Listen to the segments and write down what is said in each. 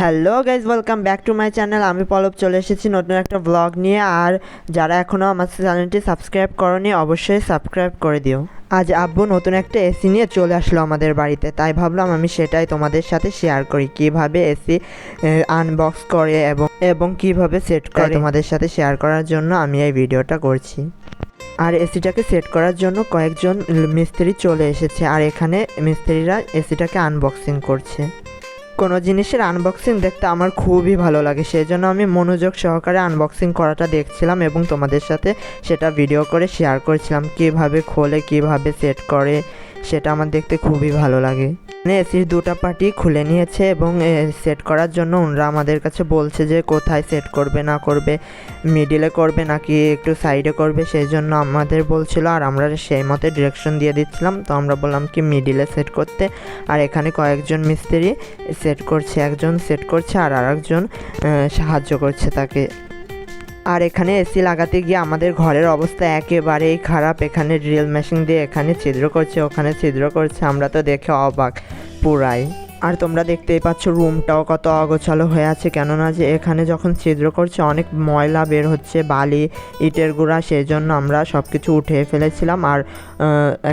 Hello guys, welcome back to my channel. আমি পলব চলে এসেছি নতুন একটা ব্লগ নিয়ে। আর যারা এখনও আমার চ্যানেলটি সাবস্ক্রাইব করনি অবশ্যই সাবস্ক্রাইব করে দিও। আজ আব্বু নতুন একটা এসি নিয়ে চলে আসলো আমাদের বাড়িতে, তাই ভাবলাম আমি সেটাই তোমাদের সাথে শেয়ার করি, কিভাবে এসি আনবক্স করে এবং কিভাবে সেট করে তোমাদের সাথে শেয়ার করার জন্য আমি এই ভিডিওটা করছি। আর এসিটাকে সেট করার জন্য কয়েকজন মিস্ত্রি চলে এসেছে, আর এখানে মিস্ত্রিরা এসিটাকে আনবক্সিং করছে। কোনো জিনিসের আনবক্সিং দেখতে আমার খুবই ভালো লাগে, সেই জন্য আমি মনোযোগ সহকারে আনবক্সিং করাটা দেখছিলাম এবং তোমাদের সাথে সেটা ভিডিও করে শেয়ার করছিলাম। কিভাবে খোলে, কিভাবে সেট করে, সেটা আমার দেখতে খুবই ভালো লাগে। এসির দুটো পার্টি খুলে নিয়েছে এবং সেট করার জন্য ওনারা আমাদের কাছে বলছে যে কোথায় সেট করবে না করবে, মিডিলে করবে নাকি একটু সাইডে করবে, সেই জন্য আমাদের বলছিল আর আমরা সেই মতে ডিরেকশন দিয়ে দিচ্ছিলাম। তো আমরা বললাম কি মিডিলে সেট করতে, আর এখানে কয়েকজন মিস্ত্রি সেট করছে, একজন সেট করছে আর আরেকজন সাহায্য করছে তাকে। আর এখানে এসি লাগাতে গিয়ে আমাদের ঘরের অবস্থা একেবারেই খারাপ। এখানে ড্রিল মেশিন দিয়ে এখানে ছিদ্র করছে, ওখানে ছিদ্র করছে, আমরা তো দেখে অবাক পুরাই। আর তোমরা দেখতেই পাচ্ছ রুমটাও কত অগোছালো হয়ে আছে, কেননা যে এখানে যখন ছিদ্র করছে অনেক ময়লা বের হচ্ছে, বালি, ইটের গুঁড়া, সেই জন্য আমরা সব কিছু উঠিয়ে ফেলেছিলাম আর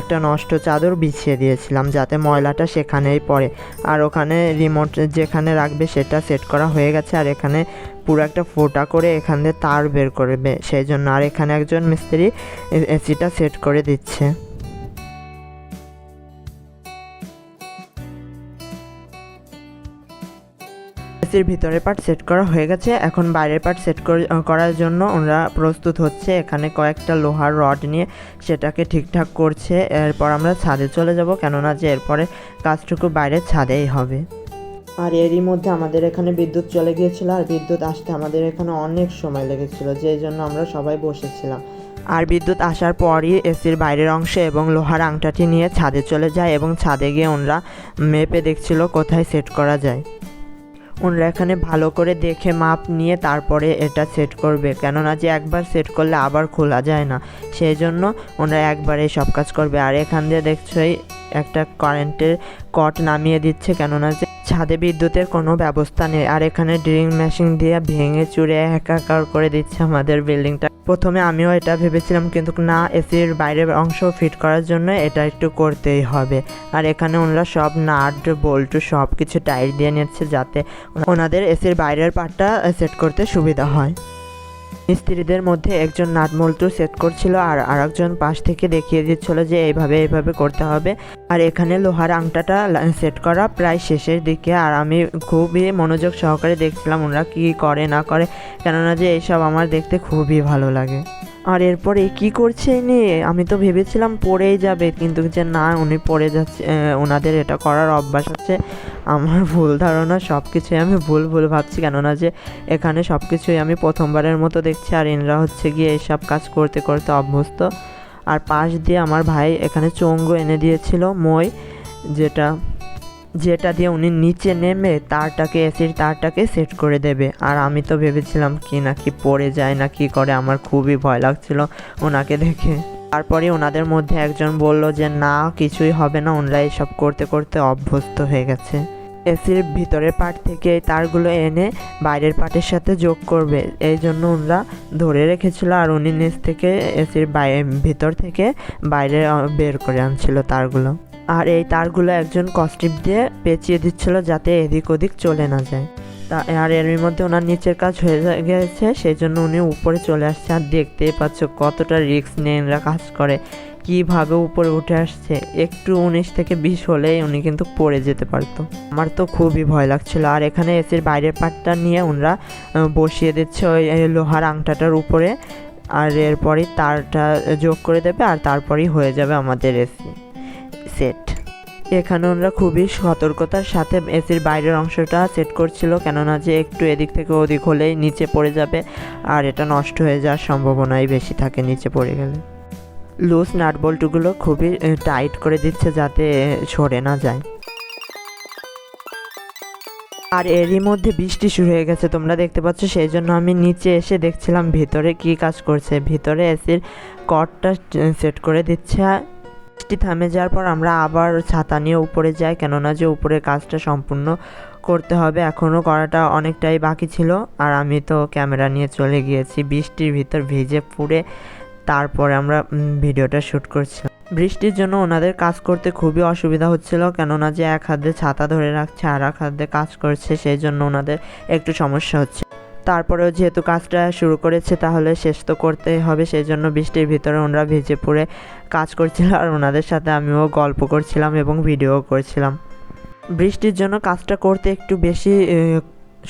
একটা নষ্ট চাদর বিছিয়ে দিয়েছিলাম যাতে ময়লাটা সেখানেই পড়ে। আর ওখানে রিমোট যেখানে রাখবে সেটা সেট করা হয়ে গেছে, আর এখানে পুরো একটা ফোঁটা করে এখান দিয়ে তার বের করবে সেই জন্য। আর এখানে একজন মিস্ত্রি এসিটা সেট করে দিচ্ছে। এসির ভিতরের পার্ট সেট করা হয়ে গেছে, এখন বাইরের পার্ট সেট করার জন্য ওরা প্রস্তুত হচ্ছে। এখানে কয়েকটা লোহার রড নিয়ে সেটাকে ঠিকঠাক করছে। এরপর আমরা ছাদে চলে যাব, কেননা যে এরপরে কাজটুকু বাইরের ছাদেই হবে। আর এরই মধ্যে আমাদের এখানে বিদ্যুৎ চলে গিয়েছিল, আর বিদ্যুৎ আসতে আমাদের এখানে অনেক সময় লেগেছিল, যেই জন্য আমরা সবাই বসেছিলাম। আর বিদ্যুৎ আসার পরই এসির বাইরের অংশে এবং লোহার আংটাটি নিয়ে ছাদে চলে যায় এবং ছাদে গিয়ে ওনারা মেপে দেখছিল কোথায় সেট করা যায়। ওনারা এখানে ভালো করে দেখে মাপ নিয়ে তারপরে এটা সেট করবে, কেননা যে একবার সেট করলে আবার খোলা যায় না, সেই জন্য ওনারা একবারেই সব কাজ করবে। আর এখান দিয়ে দেখছোই একটা কারেন্টের কট নামিয়ে দিচ্ছে, কেননা যে ছাদে বিদ্যুতের কোনো ব্যবস্থা নেই। আর এখানে ড্রিল মেশিন দিয়ে ভেঙে চুরে একাকার করে দিচ্ছে আমাদের বিল্ডিংটা। প্রথমে আমিও এটা ভেবেছিলাম, কিন্তু না, এসির বাইরের অংশ ফিট করার জন্য এটা একটু করতেই হবে। আর এখানে ওনারা সব নাট বল্টু সব কিছু টাইট দিয়ে নিচ্ছে যাতে ওনাদের এসির বাইরের পার্টটা সেট করতে সুবিধা হয়। মিস্ত্রিদের মধ্যে একজন নাট বল্টু সেট করছিল আর আরেকজন পাশ থেকে দেখিয়ে দিচ্ছিল যে এইভাবে করতে হবে। আর এখানে লোহার আংটাটা সেট করা প্রায় শেষের দিকে, আর আমি খুবই মনোযোগ সহকারে দেখছিলাম ওনারা কী করে না করে, কেননা যে এইসব আমার দেখতে খুবই ভালো লাগে। আর এরপরে কি করছে ইনি, আমি তো ভেবেছিলাম পড়েই যাবে, কিন্তু যে না, উনি পড়ে যাচ্ছে, ওনাদের এটা করার অভ্যাস আছে। আমার ভুল ধারণা, সব কিছুই আমি ভুল ভাবছি, কেননা যে এখানে সব কিছুই আমি প্রথমবারের মতো দেখছি, আর ইনরা হচ্ছে গিয়ে এইসব কাজ করতে করতে অভ্যস্ত। আর পাশ দিয়ে আমার ভাই এখানে চোঙ্গো এনে দিয়েছিল মই, যেটা দিয়ে উনি নিচে নেমে এসির তারটাকে সেট করে দেবে। আর আমি তো ভেবেছিলাম কি নাকি পড়ে যায় না কি করে, আমার খুবই ভয় লাগছিল ওনাকে দেখে। তারপরে ওনাদের মধ্যে একজন বলল যে না, কিছুই হবে না, ওনারা এইসব করতে করতে অভ্যস্ত হয়ে গেছে। এসির ভিতরের পার্ট থেকে এই তারগুলো এনে বাইরের পার্টের সাথে যোগ করবে, এই জন্য ওনারা ধরে রেখেছিল, আর উনি নিচ থেকে এসির ভিতর থেকে বাইরে বের করে আনছিল তারগুলো। আর এই তারগুলো একজন কস্টিপ দিয়ে পেঁচিয়ে দিচ্ছিল যাতে এদিক ওদিক চলে না যায়। আর এর মধ্যে ওনার নিচের কাজ হয়ে গেছে, সেই জন্য উনি উপরে চলে আসছে। আর দেখতেই পাচ্ছ কতটা রিস্ক নিয়ে এরা কাজ করে, কীভাবে উপরে উঠে আসছে। একটু 19 থেকে 20 হলেই উনি কিন্তু পড়ে যেতে পারতো। আমার তো খুবই ভয় লাগছিল। আর এখানে এসির বাইরের পার্টটা নিয়ে ওনারা বসিয়ে দিচ্ছে ওই লোহার আংটাটার উপরে, আর এরপরই তারটা যোগ করে দেবে, আর তারপরেই হয়ে যাবে আমাদের এসি সেট। এখানে ওনারা খুবই সতর্কতার সাথে এসির বাইরের অংশটা সেট করছিল, কেননা যে একটু এদিক থেকে ওদিক হলেই নিচে পড়ে যাবে, আর এটা নষ্ট হয়ে যাওয়ার সম্ভাবনাই বেশি থাকে নিচে পড়ে গেলে। লুজ নাট বল্টুগুলো খুবই টাইট করে দিচ্ছে যাতে সরে না যায়। আর এরই মধ্যে বৃষ্টি শুরু হয়ে গেছে, তোমরা দেখতে পাচ্ছ, সেই জন্য আমি নিচে এসে দেখছিলাম ভিতরে কি কাজ করছে। ভিতরে এসির কর্ডটা সেট করে দিচ্ছে বৃষ্টি থামে যাওয়ার পর আমরা আবার ছাতা নিয়ে উপরে যাই, কেননা যে উপরে কাজটা সম্পূর্ণ করতে হবে, এখনও করাটা অনেকটাই বাকি ছিল। আর আমি তো ক্যামেরা নিয়ে চলে গিয়েছি বৃষ্টির ভিতর ভিজে পুড়ে, তারপরে আমরা ভিডিওটা শ্যুট করছিলাম। বৃষ্টির জন্য ওনাদের কাজ করতে খুবই অসুবিধা হচ্ছিল, কেননা যে এক হাতে ছাতা ধরে রাখছে আর এক হাতে কাজ করছে, সেই জন্য ওনাদের একটু সমস্যা হচ্ছে। তারপরেও যেহেতু কাজটা শুরু করেছে তাহলে শেষ তো করতেই হবে, সেই জন্য বৃষ্টির ভিতরে ওনারা ভিজে পুড়ে কাজ করছিল আর ওনাদের সাথে আমিও গল্প করছিলাম এবং ভিডিও করছিলাম। বৃষ্টির জন্য কাজটা করতে একটু বেশি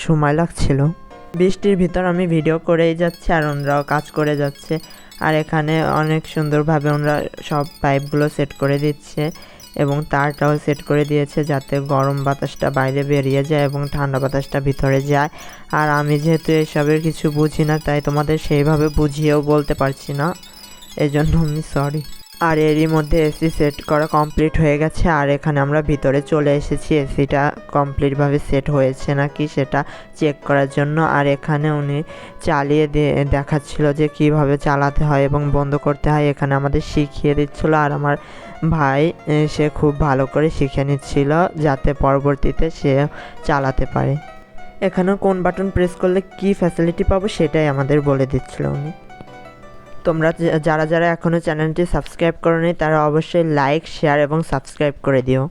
সময় লাগছিল। বৃষ্টির ভিতর আমি ভিডিও করেই যাচ্ছি আর ওনারাও কাজ করে যাচ্ছে। আর এখানে অনেক সুন্দরভাবে ওনারা সব পাইপগুলো সেট করে দিচ্ছে এবং তারটাও সেট করে দিয়েছে যাতে গরম বাতাসটা বাইরে বেরিয়ে যায় এবং ঠান্ডা বাতাসটা ভিতরে যায়। আর আমি যেহেতু এসবের কিছু বুঝি না, তাই তোমাদের সেইভাবে বুঝিয়েও বলতে পারছি না, এই জন্য আমি সরি। আর এরই মধ্যে এসি সেট করা কমপ্লিট হয়ে গেছে আর এখানে আমরা ভিতরে চলে এসেছি এসিটা কমপ্লিটভাবে সেট হয়েছে নাকি সেটা চেক করার জন্য। আর এখানে উনি চালিয়ে দেখাচ্ছিল যে কিভাবে চালাতে হয় এবং বন্ধ করতে হয়, এখানে আমাদের শিখিয়ে দিচ্ছিল। আর আমার ভাই সে খুব ভালো করে শিখে নিচ্ছিল যাতে পরবর্তীতে সে চালাতে পারে। এখানেও কোন বাটন প্রেস করলে কি ফ্যাসিলিটি পাবো সেটাই আমাদের বলে দিচ্ছিল উনি। তোমরা যারা যারা এখনও চ্যানেলটি সাবস্ক্রাইব করোনি তারা অবশ্যই লাইক, শেয়ার এবং সাবস্ক্রাইব করে দিও।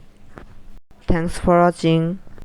Thanks for watching.